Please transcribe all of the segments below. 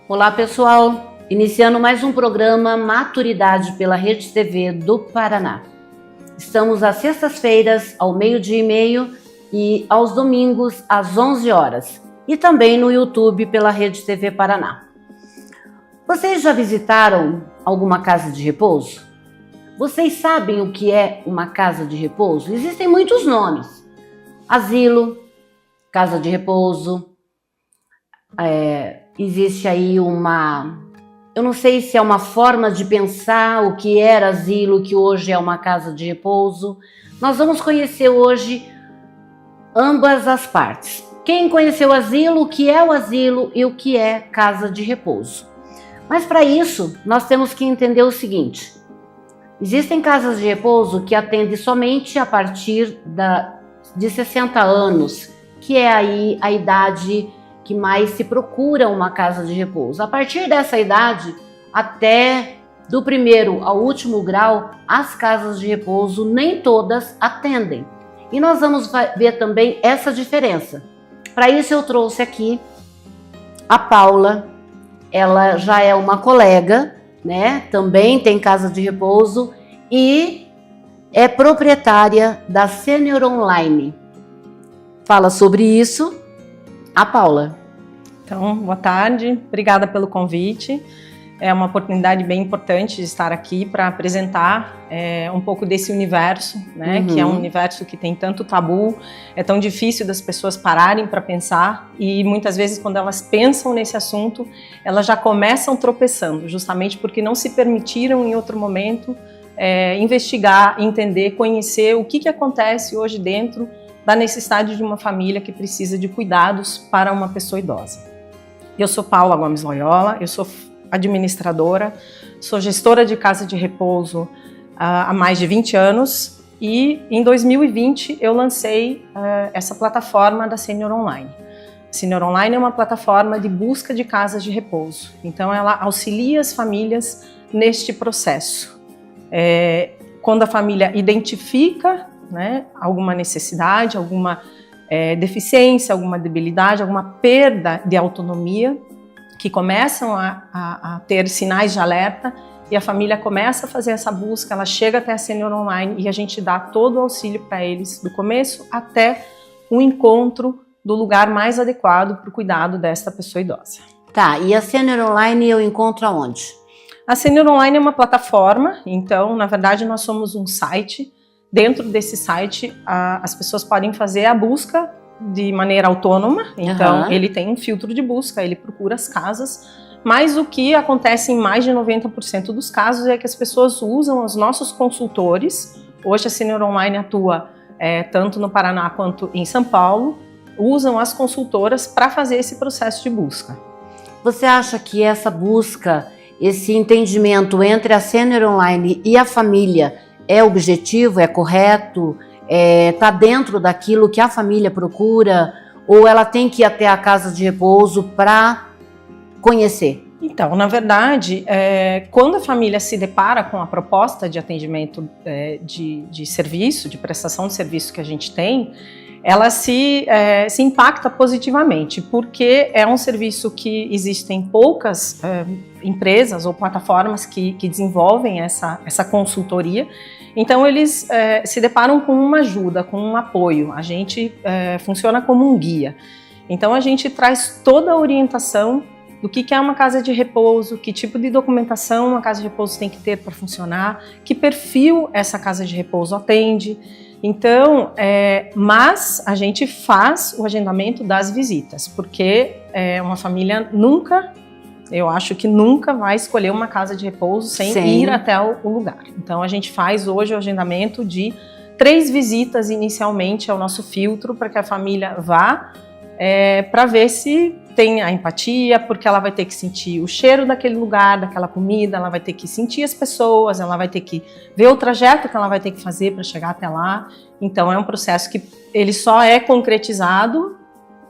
Olá pessoal, iniciando mais um programa Maturidade pela Rede TV do Paraná. Estamos às sextas-feiras ao 12h30 e aos domingos às 11 horas e também no YouTube pela Rede TV Paraná. Vocês já visitaram alguma casa de repouso? Vocês sabem o que é uma casa de repouso? Existem muitos nomes: asilo, casa de repouso, existe aí eu não sei se é uma forma de pensar o que era asilo, que hoje é uma casa de repouso. Nós vamos conhecer hoje ambas as partes. Quem conheceu o asilo, o que é o asilo e o que é casa de repouso. Mas para isso, nós temos que entender o seguinte: existem casas de repouso que atendem somente a partir de 60 anos, que é aí a idade que mais se procura uma casa de repouso. A partir dessa idade, até do primeiro ao último grau, as casas de repouso nem todas atendem. E nós vamos ver também essa diferença. Para isso eu trouxe aqui a Paula. Ela já é uma colega, né? Também tem casa de repouso e é proprietária da Senior Online. Fala sobre isso a Paula. Então, boa tarde, obrigada pelo convite. É uma oportunidade bem importante de estar aqui para apresentar um pouco desse universo, né? Que é um universo que tem tanto tabu, é tão difícil das pessoas pararem para pensar e muitas vezes quando elas pensam nesse assunto, elas já começam tropeçando, justamente porque não se permitiram em outro momento investigar, entender, conhecer o que acontece hoje dentro da necessidade de uma família que precisa de cuidados para uma pessoa idosa. Eu sou Paula Gomes Loyola, eu sou administradora, sou gestora de casa de repouso há mais de 20 anos e em 2020 eu lancei essa plataforma da Senior Online. A Senior Online é uma plataforma de busca de casas de repouso, então ela auxilia as famílias neste processo. Quando a família identifica, né, alguma necessidade, alguma deficiência, alguma debilidade, alguma perda de autonomia, que começam a ter sinais de alerta e a família começa a fazer essa busca, ela chega até a Senior Online e a gente dá todo o auxílio para eles, do começo até o encontro do lugar mais adequado para o cuidado desta pessoa idosa. Tá, e a Senior Online eu encontro aonde? A Senior Online é uma plataforma, então, na verdade, nós somos um site. Dentro desse site, as pessoas podem fazer a busca de maneira autônoma, então ele tem um filtro de busca, ele procura as casas, mas o que acontece em mais de 90% dos casos é que as pessoas usam os nossos consultores. Hoje a Senior Online atua tanto no Paraná quanto em São Paulo, usam as consultoras para fazer esse processo de busca. Você acha que essa busca, esse entendimento entre a Senior Online e a família é objetivo, é correto? Está dentro daquilo que a família procura, ou ela tem que ir até a casa de repouso para conhecer? Então, na verdade, quando a família se depara com a proposta de atendimento de serviço, de prestação de serviço que a gente tem, ela se impacta positivamente, porque é um serviço que existem poucas empresas ou plataformas que desenvolvem essa consultoria. Então eles se deparam com uma ajuda, com um apoio. A gente funciona como um guia. Então a gente traz toda a orientação do que é uma casa de repouso, que tipo de documentação uma casa de repouso tem que ter para funcionar, que perfil essa casa de repouso atende. Então, mas a gente faz o agendamento das visitas, porque uma família eu acho que nunca vai escolher uma casa de repouso sem ir até o lugar. Então a gente faz hoje o agendamento de 3 visitas inicialmente, é o nosso filtro para que a família vá, para ver se tem a empatia, porque ela vai ter que sentir o cheiro daquele lugar, daquela comida, ela vai ter que sentir as pessoas, ela vai ter que ver o trajeto que ela vai ter que fazer para chegar até lá. Então é um processo que ele só é concretizado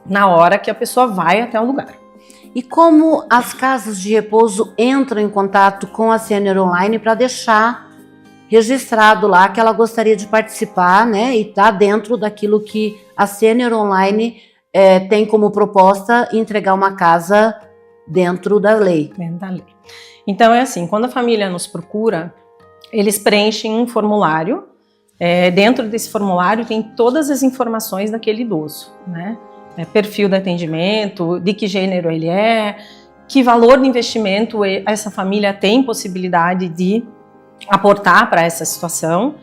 na hora que a pessoa vai até o lugar. E como as casas de repouso entram em contato com a Senior Online para deixar registrado lá que ela gostaria de participar, né? E tá dentro daquilo que a Senior Online tem como proposta entregar uma casa dentro da lei. Dentro da lei. Então é assim, quando a família nos procura, eles preenchem um formulário. Dentro desse formulário tem todas as informações daquele idoso, né? Perfil de atendimento, de que gênero ele é, que valor de investimento essa família tem possibilidade de aportar para essa situação.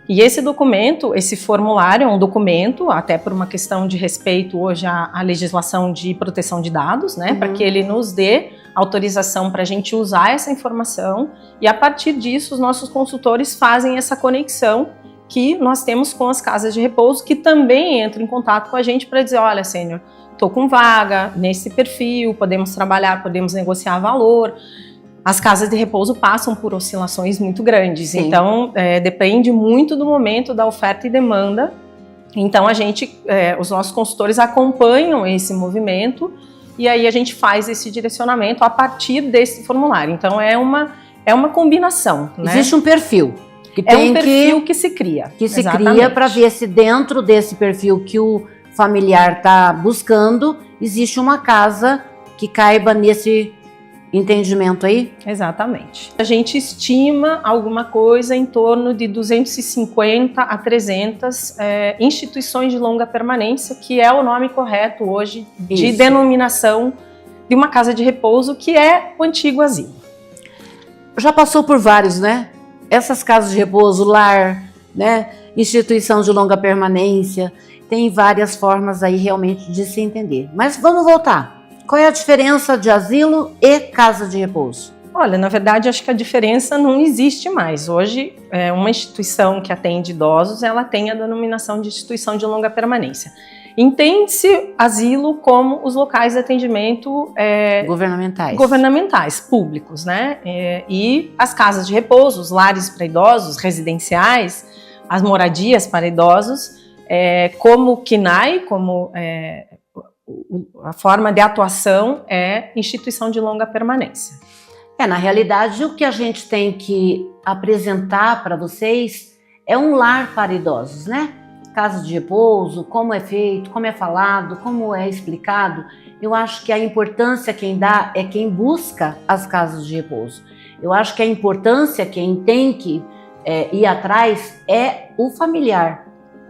E esse documento, esse formulário é um documento, até por uma questão de respeito hoje à legislação de proteção de dados, né? Para que ele nos dê autorização para a gente usar essa informação, e a partir disso os nossos consultores fazem essa conexão que nós temos com as casas de repouso, que também entram em contato com a gente para dizer, olha, sênior, estou com vaga nesse perfil, podemos trabalhar, podemos negociar valor. As casas de repouso passam por oscilações muito grandes, sim. Então depende muito do momento da oferta e demanda. Então os nossos consultores acompanham esse movimento e aí a gente faz esse direcionamento a partir desse formulário. Então é uma combinação, né? Existe um perfil. Um perfil que se cria. Que se cria para ver se dentro desse perfil que o familiar está buscando, existe uma casa que caiba nesse entendimento aí? Exatamente. A gente estima alguma coisa em torno de 250 a 300 instituições de longa permanência, que é o nome correto hoje de denominação de uma casa de repouso, que é o antigo asilo. Já passou por vários, né? Essas casas de repouso, lar, né? Instituição de longa permanência, tem várias formas aí realmente de se entender. Mas vamos voltar. Qual é a diferença de asilo e casa de repouso? Olha, na verdade, acho que a diferença não existe mais. Hoje, uma instituição que atende idosos, ela tem a denominação de instituição de longa permanência. Entende-se asilo como os locais de atendimento governamentais, públicos, né? E as casas de repouso, os lares para idosos, residenciais, as moradias para idosos, como o CNAE, como a forma de atuação é instituição de longa permanência. Na realidade, o que a gente tem que apresentar para vocês é um lar para idosos, né? Casa de repouso, como é feito, como é falado, como é explicado. Eu acho que a importância quem dá é quem busca as casas de repouso. Eu acho que a importância quem tem que ir atrás é o familiar.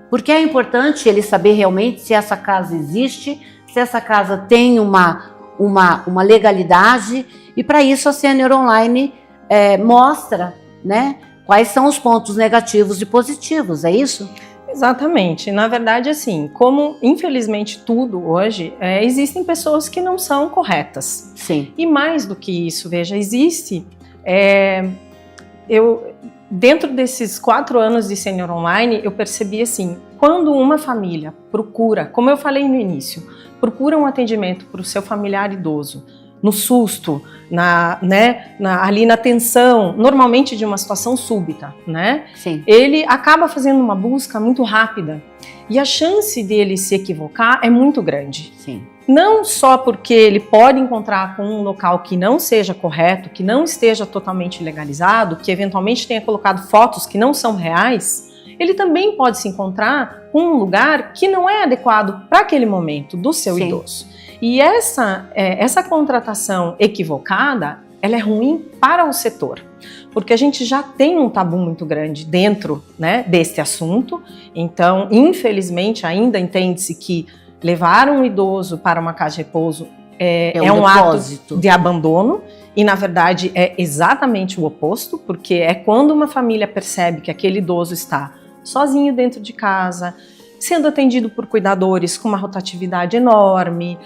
Porque é importante ele saber realmente se essa casa existe, se essa casa tem uma legalidade, e para isso a Senior Online mostra, né, quais são os pontos negativos e positivos, é isso? Exatamente. Na verdade, assim, como infelizmente tudo hoje, existem pessoas que não são corretas. Sim. E mais do que isso, veja, existe... dentro desses 4 anos de Senior Online, eu percebi assim, quando uma família procura, como eu falei no início, procura um atendimento para o seu familiar idoso, no susto, ali na tensão, normalmente de uma situação súbita, né? Sim. Ele acaba fazendo uma busca muito rápida e a chance dele se equivocar é muito grande. Sim. Não só porque ele pode encontrar com um local que não seja correto, que não esteja totalmente legalizado, que eventualmente tenha colocado fotos que não são reais, ele também pode se encontrar com um lugar que não é adequado para aquele momento do seu Sim. idoso. E essa contratação equivocada, ela é ruim para o setor, porque a gente já tem um tabu muito grande dentro, né, deste assunto. Então, infelizmente, ainda entende-se que levar um idoso para uma casa de repouso é um ato de abandono, e na verdade é exatamente o oposto, porque é quando uma família percebe que aquele idoso está sozinho dentro de casa, sendo atendido por cuidadores com uma rotatividade enorme,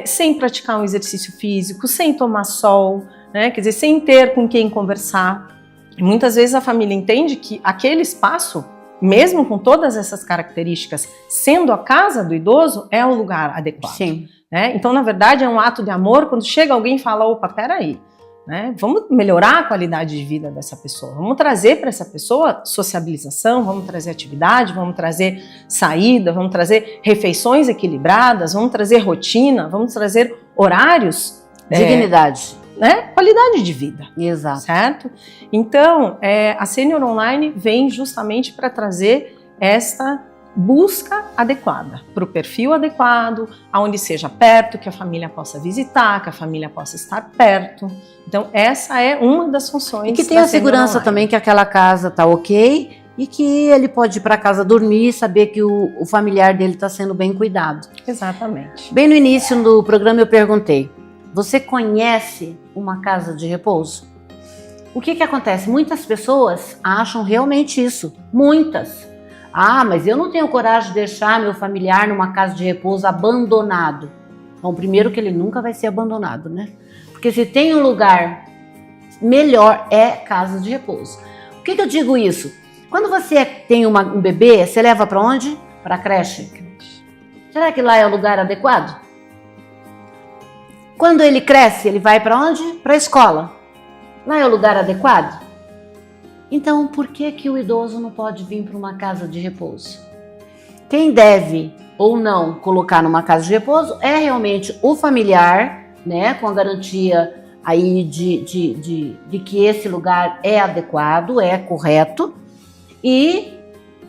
sem praticar um exercício físico, sem tomar sol, né? Quer dizer, sem ter com quem conversar. E muitas vezes a família entende que aquele espaço, mesmo com todas essas características, sendo a casa do idoso, é o lugar adequado. Sim. Né? Então, na verdade, é um ato de amor quando chega alguém e fala, opa, peraí, né? Vamos melhorar a qualidade de vida dessa pessoa, vamos trazer para essa pessoa sociabilização, vamos trazer atividade, vamos trazer saída, vamos trazer refeições equilibradas, vamos trazer rotina, vamos trazer horários. Dignidade. Né? Qualidade de vida. Exato. Certo? Então, a Senior Online vem justamente para trazer esta busca adequada, para o perfil adequado, aonde seja perto, que a família possa visitar, que a família possa estar perto. Então, essa é uma das funções. E que tenha a segurança também que aquela casa está ok e que ele pode ir para casa dormir e saber que o familiar dele está sendo bem cuidado. Exatamente. Bem no início do programa eu perguntei, você conhece uma casa de repouso? O que acontece? Muitas pessoas acham realmente isso, muitas. Ah, mas eu não tenho coragem de deixar meu familiar numa casa de repouso abandonado. Bom, primeiro que ele nunca vai ser abandonado, né? Porque se tem um lugar melhor, é casa de repouso. Por que eu digo isso? Quando você tem um bebê, você leva para onde? Para a creche. Será que lá é o lugar adequado? Quando ele cresce, ele vai para onde? Para a escola. Lá é o lugar adequado? Então, por que o idoso não pode vir para uma casa de repouso? Quem deve ou não colocar numa casa de repouso é realmente o familiar, né, com a garantia aí de que esse lugar é adequado, é correto, e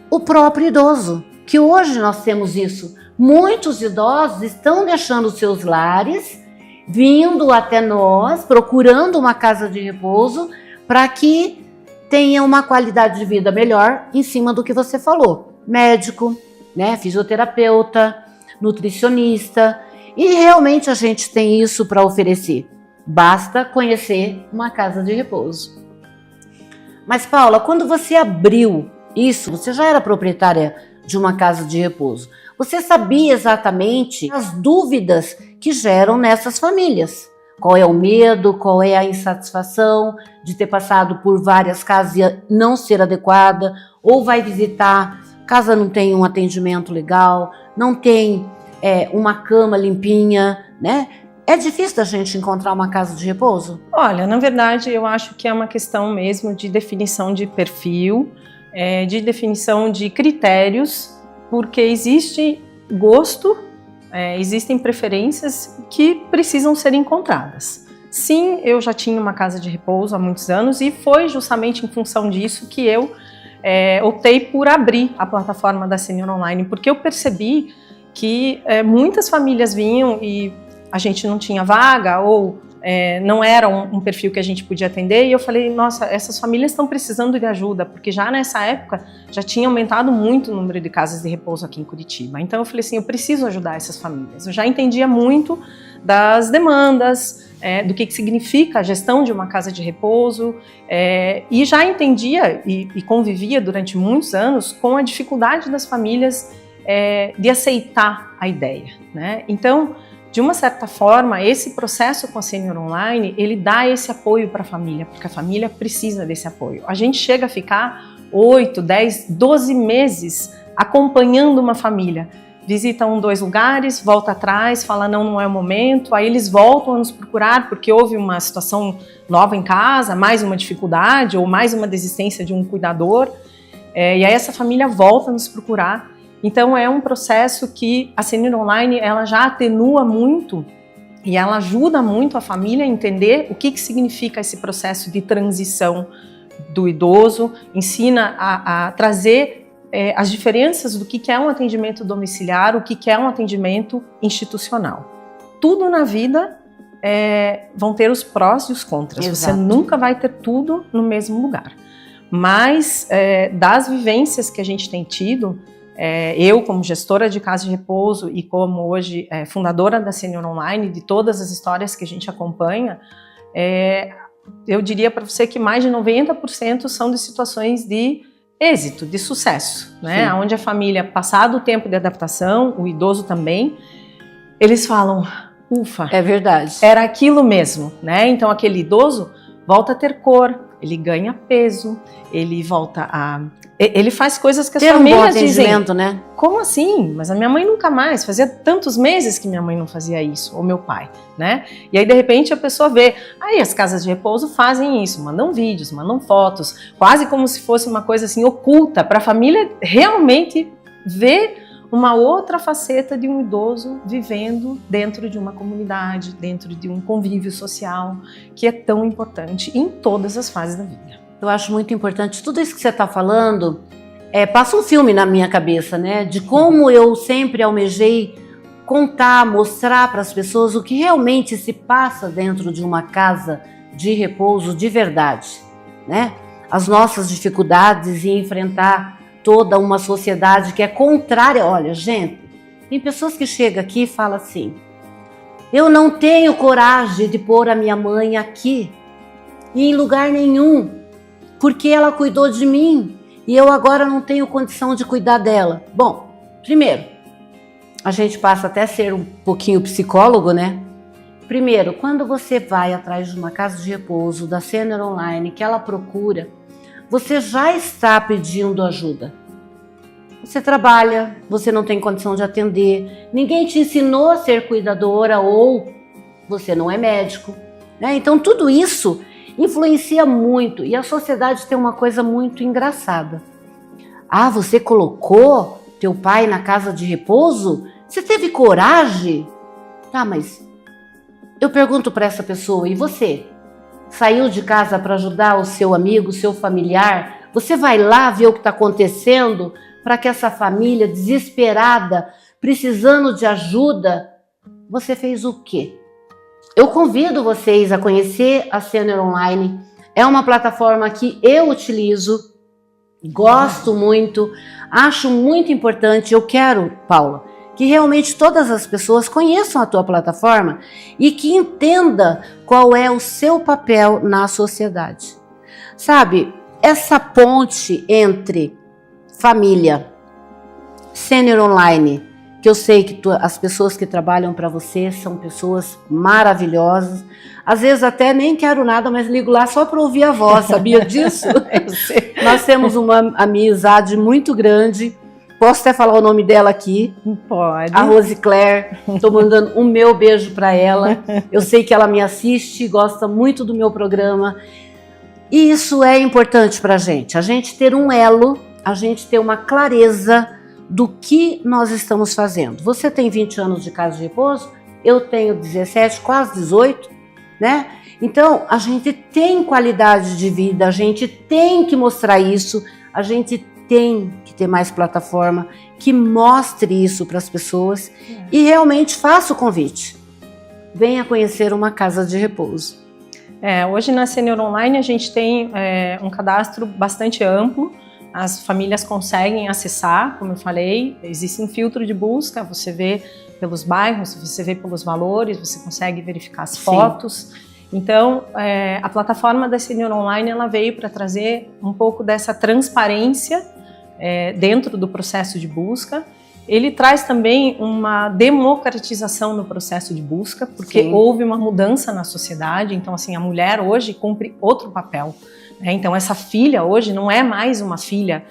o próprio idoso, que hoje nós temos isso. Muitos idosos estão deixando seus lares, vindo até nós, procurando uma casa de repouso para que tenha uma qualidade de vida melhor em cima do que você falou. Médico, né, fisioterapeuta, nutricionista, e realmente a gente tem isso para oferecer. Basta conhecer uma casa de repouso. Mas Paula, quando você abriu isso, você já era proprietária de uma casa de repouso. Você sabia exatamente as dúvidas que geram nessas famílias. Qual é o medo, qual é a insatisfação de ter passado por várias casas e não ser adequada, ou vai visitar, casa não tem um atendimento legal, não tem uma cama limpinha, né? É difícil da gente encontrar uma casa de repouso? Olha, na verdade, eu acho que é uma questão mesmo de definição de perfil, de definição de critérios, porque existe gosto, existem preferências que precisam ser encontradas. Sim, eu já tinha uma casa de repouso há muitos anos e foi justamente em função disso que eu optei por abrir a plataforma da Senior Online, porque eu percebi que muitas famílias vinham e a gente não tinha vaga ou não era um perfil que a gente podia atender, e eu falei, nossa, essas famílias estão precisando de ajuda, porque já nessa época já tinha aumentado muito o número de casas de repouso aqui em Curitiba. Então eu falei assim, eu preciso ajudar essas famílias. Eu já entendia muito das demandas, do que significa a gestão de uma casa de repouso, e já entendia e convivia durante muitos anos com a dificuldade das famílias de aceitar a ideia, né? Então, de uma certa forma, esse processo com a Senior Online, ele dá esse apoio para a família, porque a família precisa desse apoio. A gente chega a ficar 8, 10, 12 meses acompanhando uma família. Visita 1, 2 lugares, volta atrás, fala não é o momento, aí eles voltam a nos procurar porque houve uma situação nova em casa, mais uma dificuldade ou mais uma desistência de um cuidador, e aí essa família volta a nos procurar. Então é um processo que a Senior Online ela já atenua muito e ela ajuda muito a família a entender o que significa esse processo de transição do idoso, ensina a trazer as diferenças do que é um atendimento domiciliar, o que é um atendimento institucional. Tudo na vida vão ter os prós e os contras. Exato. Você nunca vai ter tudo no mesmo lugar. Mas das vivências que a gente tem tido, eu como gestora de casa de repouso e como hoje fundadora da Senior Online, de todas as histórias que a gente acompanha, eu diria para você que mais de 90% são de situações de êxito, de sucesso, né? Onde a família, passado o tempo de adaptação, o idoso também, eles falam, ufa, É verdade. era aquilo mesmo, né? Então aquele idoso volta a ter cor, ele ganha peso, ele volta a... Ele faz coisas que as famílias dizem, né? como assim? Mas a minha mãe nunca mais, fazia tantos meses que minha mãe não fazia isso, ou meu pai, né? E aí de repente a pessoa vê, aí as casas de repouso fazem isso, mandam vídeos, mandam fotos, quase como se fosse uma coisa assim oculta, para a família realmente ver uma outra faceta de um idoso vivendo dentro de uma comunidade, dentro de um convívio social, que é tão importante em todas as fases da vida. Eu acho muito importante tudo isso que você está falando. passa um filme na minha cabeça, né? De como eu sempre almejei contar, mostrar para as pessoas o que realmente se passa dentro de uma casa de repouso de verdade, né? As nossas dificuldades e enfrentar toda uma sociedade que é contrária. Olha, gente, tem pessoas que chegam aqui e falam assim: eu não tenho coragem de pôr a minha mãe aqui, em lugar nenhum, porque ela cuidou de mim e eu agora não tenho condição de cuidar dela. Bom, primeiro, a gente passa até a ser um pouquinho psicólogo, né? Primeiro, quando você vai atrás de uma casa de repouso da Senior Online que ela procura, você já está pedindo ajuda. Você trabalha, você não tem condição de atender, ninguém te ensinou a ser cuidadora ou você não é médico, né? Então tudo isso influencia muito e a sociedade tem uma coisa muito engraçada. Ah, você colocou teu pai na casa de repouso? Você teve coragem? Tá, mas eu pergunto para essa pessoa, e você? Saiu de casa para ajudar o seu amigo, o seu familiar? Você vai lá ver o que está acontecendo para que essa família desesperada, precisando de ajuda, você fez o quê? Eu convido vocês a conhecer a Senior Online. É uma plataforma que eu utilizo, gosto muito, acho muito importante. Eu quero, Paula, que realmente todas as pessoas conheçam a tua plataforma e que entenda qual é o seu papel na sociedade. Sabe, essa ponte entre família, Senior Online, que eu sei que as pessoas que trabalham para você são pessoas maravilhosas. Às vezes até nem quero nada, mas ligo lá só para ouvir a voz, sabia disso? Eu sei. Nós temos uma amizade muito grande. Posso até falar o nome dela aqui? Pode. A Rose Claire. Estou mandando o meu beijo para ela. Eu sei que ela me assiste, gosta muito do meu programa. E isso é importante para a gente ter um elo, a gente ter uma clareza do que nós estamos fazendo. Você tem 20 anos de casa de repouso, eu tenho 17, quase 18, né? Então, a gente tem qualidade de vida, a gente tem que mostrar isso, a gente tem que ter mais plataforma que mostre isso para as pessoas e realmente faça o convite. Venha conhecer uma casa de repouso. Hoje na Senior Online a gente tem um cadastro bastante amplo. As famílias conseguem acessar, como eu falei, existe um filtro de busca, você vê pelos bairros, você vê pelos valores, você consegue verificar as fotos. Então, a plataforma da Senior Online ela veio para trazer um pouco dessa transparência dentro do processo de busca. Ele traz também uma democratização no processo de busca, porque houve uma mudança na sociedade. Então, assim, a mulher hoje cumpre outro papel. Então essa filha hoje não é mais uma filha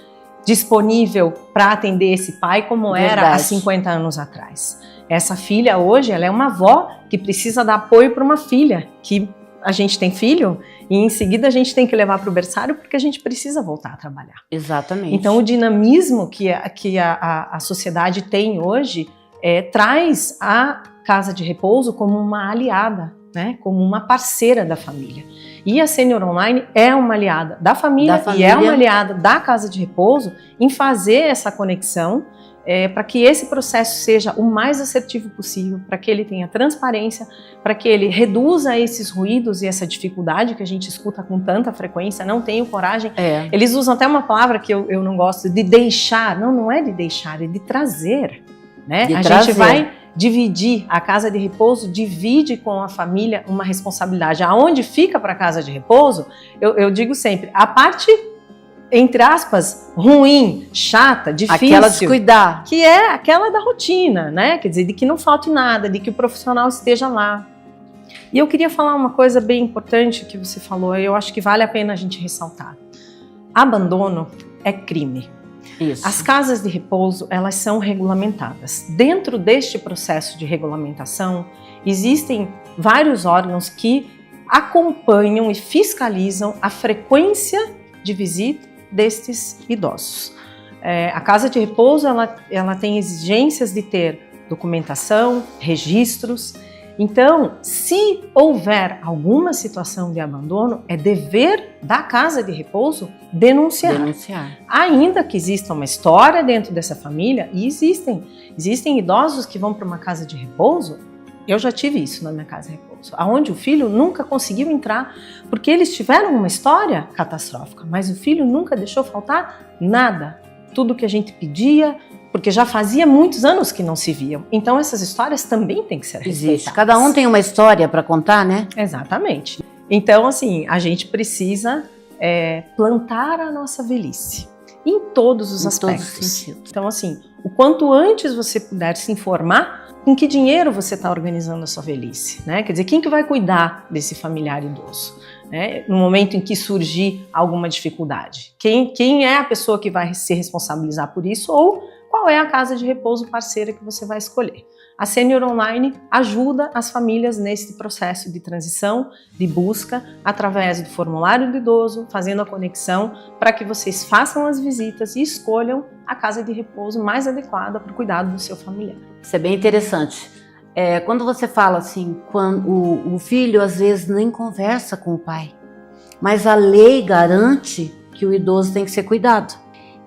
disponível para atender esse pai como era há 50 anos atrás. Essa filha hoje ela é uma avó que precisa dar apoio para uma filha, que a gente tem filho e em seguida a gente tem que levar para o berçário porque a gente precisa voltar a trabalhar. Exatamente. Então o dinamismo que a sociedade tem hoje traz a casa de repouso como uma aliada, né? Como uma parceira da família. E a Senior Online é uma aliada da família e é uma aliada da casa de repouso em fazer essa conexão para que esse processo seja o mais assertivo possível, para que ele tenha transparência, para que ele reduza esses ruídos e essa dificuldade que a gente escuta com tanta frequência, não tenho coragem. Eles usam até uma palavra que eu não gosto, de deixar. Não é de deixar, é de trazer. Né? Gente vai dividir, a casa de repouso divide com a família uma responsabilidade. Aonde fica para a casa de repouso, eu digo sempre, a parte, entre aspas, ruim, chata, difícil. Aquela de cuidar. Que é aquela da rotina, né? Quer dizer, de que não falte nada, de que o profissional esteja lá. E eu queria falar uma coisa bem importante que você falou, eu acho que vale a pena a gente ressaltar. Abandono é crime. Isso. As casas de repouso, elas são regulamentadas. Dentro deste processo de regulamentação, existem vários órgãos que acompanham e fiscalizam a frequência de visita destes idosos. A casa de repouso, ela tem exigências de ter documentação, registros, Então, se houver alguma situação de abandono, é dever da casa de repouso denunciar. Ainda que exista uma história dentro dessa família, e existem idosos que vão para uma casa de repouso. Eu já tive isso na minha casa de repouso, onde o filho nunca conseguiu entrar, porque eles tiveram uma história catastrófica, mas o filho nunca deixou faltar nada. Tudo que a gente pedia, porque já fazia muitos anos que não se viam. Então essas histórias também têm que ser respeitadas. Cada um tem uma história para contar, né? Exatamente. Então, assim, a gente precisa plantar a nossa velhice em todos os aspectos. Todos os sentidos. Então, assim, o quanto antes você puder se informar, com que dinheiro você está organizando a sua velhice, né? Quer dizer, quem que vai cuidar desse familiar idoso, né? No momento em que surgir alguma dificuldade? Quem é a pessoa que vai se responsabilizar por isso, ou qual é a casa de repouso parceira que você vai escolher? A Senior Online ajuda as famílias nesse processo de transição, de busca, através do formulário do idoso, fazendo a conexão para que vocês façam as visitas e escolham a casa de repouso mais adequada para o cuidado do seu familiar. Isso é bem interessante. Quando você fala assim, quando o filho às vezes nem conversa com o pai, mas a lei garante que o idoso tem que ser cuidado.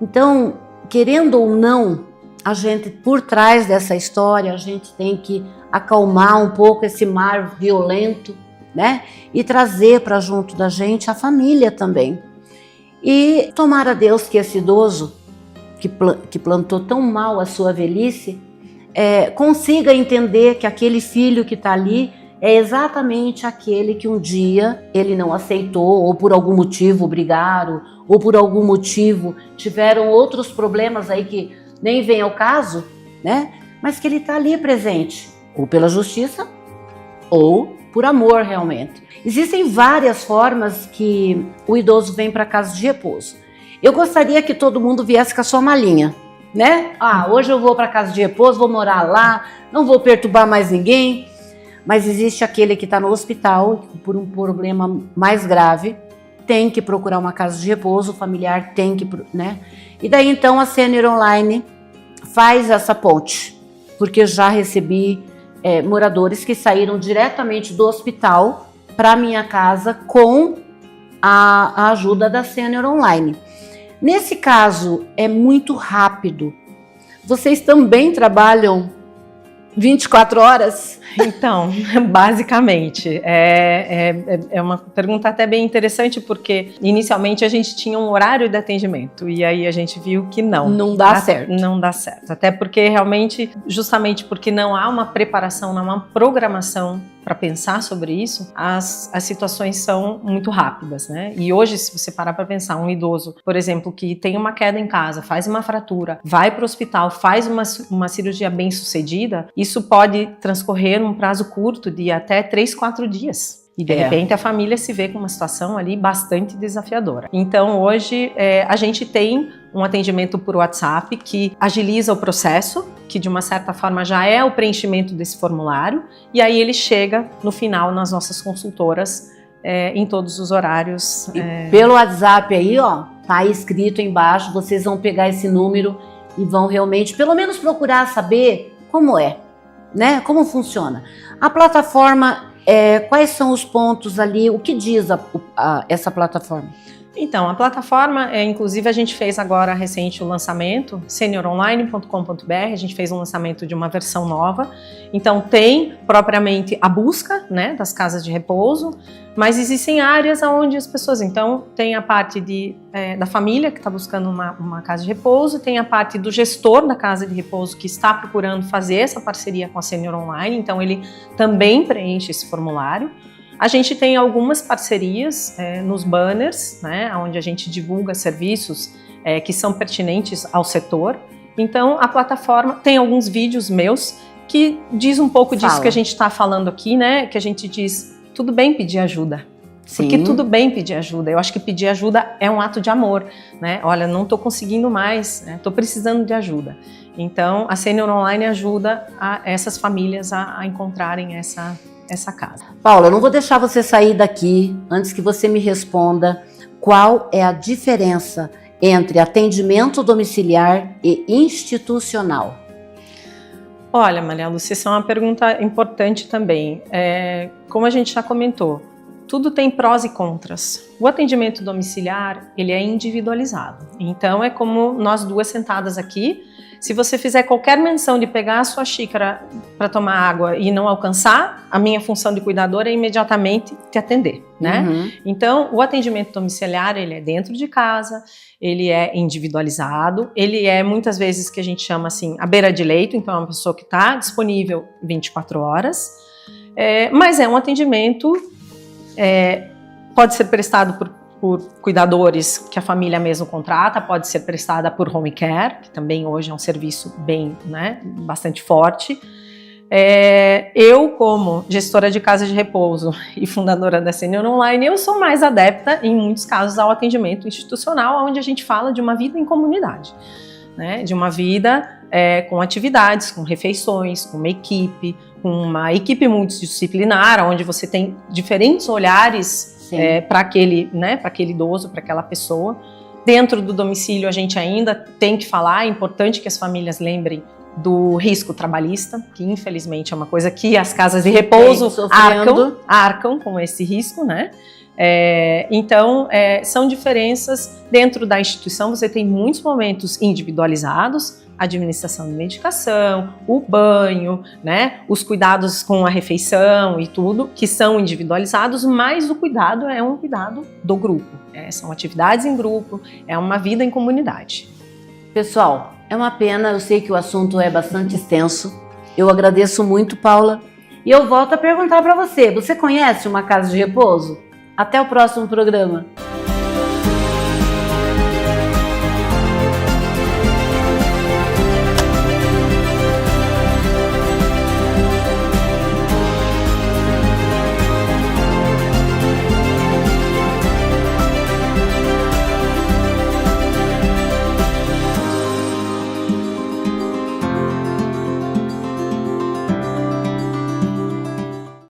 Então, querendo ou não, a gente, por trás dessa história, a gente tem que acalmar um pouco esse mar violento, né? E trazer para junto da gente a família também. E tomara a Deus que esse idoso, que plantou tão mal a sua velhice, consiga entender que aquele filho que está ali é exatamente aquele que um dia ele não aceitou, ou por algum motivo brigaram, ou por algum motivo tiveram outros problemas aí que nem vem ao caso, né? Mas que ele está ali presente, ou pela justiça, ou por amor realmente. Existem várias formas que o idoso vem para a casa de repouso. Eu gostaria que todo mundo viesse com a sua malinha, né? Hoje eu vou para a casa de repouso, vou morar lá, não vou perturbar mais ninguém. Mas existe aquele que está no hospital, por um problema mais grave, tem que procurar uma casa de repouso, o familiar tem que, né? E daí então a Senior Online faz essa ponte, porque já recebi moradores que saíram diretamente do hospital para minha casa com a ajuda da Senior Online. Nesse caso é muito rápido. Vocês também trabalham 24 horas? Então, basicamente, é uma pergunta até bem interessante, porque inicialmente a gente tinha um horário de atendimento e aí a gente viu que não dá certo. Não dá certo, até porque realmente, justamente porque não há uma preparação, não há uma programação para pensar sobre isso, as situações são muito rápidas, né? E hoje, se você parar para pensar, um idoso, por exemplo, que tem uma queda em casa, faz uma fratura, vai para o hospital, faz uma cirurgia bem sucedida, isso pode transcorrer num prazo curto de até 3, 4 dias. E de repente a família se vê com uma situação ali bastante desafiadora. Então hoje a gente tem um atendimento por WhatsApp que agiliza o processo, que de uma certa forma já é o preenchimento desse formulário, e aí ele chega no final nas nossas consultoras em todos os horários. Pelo WhatsApp aí, ó, tá aí escrito embaixo, vocês vão pegar esse número e vão realmente, pelo menos procurar saber como é, né? Como funciona. A plataforma, quais são os pontos ali, o que diz essa plataforma? Então, a plataforma, inclusive a gente fez agora recente o lançamento, senioronline.com.br, a gente fez um lançamento de uma versão nova, então tem propriamente a busca, né, das casas de repouso, mas existem áreas onde as pessoas, então tem a parte da família que está buscando uma casa de repouso, tem a parte do gestor da casa de repouso que está procurando fazer essa parceria com a Senior Online, então ele também preenche esse formulário. A gente tem algumas parcerias nos banners, né, onde a gente divulga serviços que são pertinentes ao setor. Então, a plataforma tem alguns vídeos meus que diz um pouco disso que a gente está falando aqui, né, que a gente diz, tudo bem pedir ajuda. Sim. Porque tudo bem pedir ajuda. Eu acho que pedir ajuda é um ato de amor, né? Olha, não estou conseguindo mais, estou precisando de ajuda. Então, a Senior Online ajuda essas famílias a encontrarem essa casa. Paula, eu não vou deixar você sair daqui antes que você me responda qual é a diferença entre atendimento domiciliar e institucional. Olha, Maria Lúcia, essa é uma pergunta importante também. Como a gente já comentou, tudo tem prós e contras. O atendimento domiciliar, ele é individualizado. Então, é como nós duas sentadas aqui. Se você fizer qualquer menção de pegar a sua xícara para tomar água e não alcançar, a minha função de cuidadora é imediatamente te atender, né? Uhum. Então, o atendimento domiciliar, ele é dentro de casa, ele é individualizado, ele é muitas vezes que a gente chama assim, à beira de leito, então é uma pessoa que está disponível 24 horas, mas é um atendimento, pode ser prestado por cuidadores que a família mesmo contrata, pode ser prestada por home care, que também hoje é um serviço bem, né, bastante forte. Eu, como gestora de casa de repouso e fundadora da Senior Online, eu sou mais adepta, em muitos casos, ao atendimento institucional, onde a gente fala de uma vida em comunidade, né, de uma vida com atividades, com refeições, com uma equipe multidisciplinar, onde você tem diferentes olhares para aquele idoso, para aquela pessoa. Dentro do domicílio, a gente ainda tem que falar, é importante que as famílias lembrem do risco trabalhista, que infelizmente é uma coisa que as casas de repouso arcam com esse risco, né? Então, são diferenças dentro da instituição. Você tem muitos momentos individualizados, administração de medicação, o banho, né, os cuidados com a refeição e tudo, que são individualizados, mas o cuidado é um cuidado do grupo. São atividades em grupo, é uma vida em comunidade. Pessoal, é uma pena, eu sei que o assunto é bastante extenso. Eu agradeço muito, Paula. E eu volto a perguntar para você, você conhece uma casa de repouso? Até o próximo programa.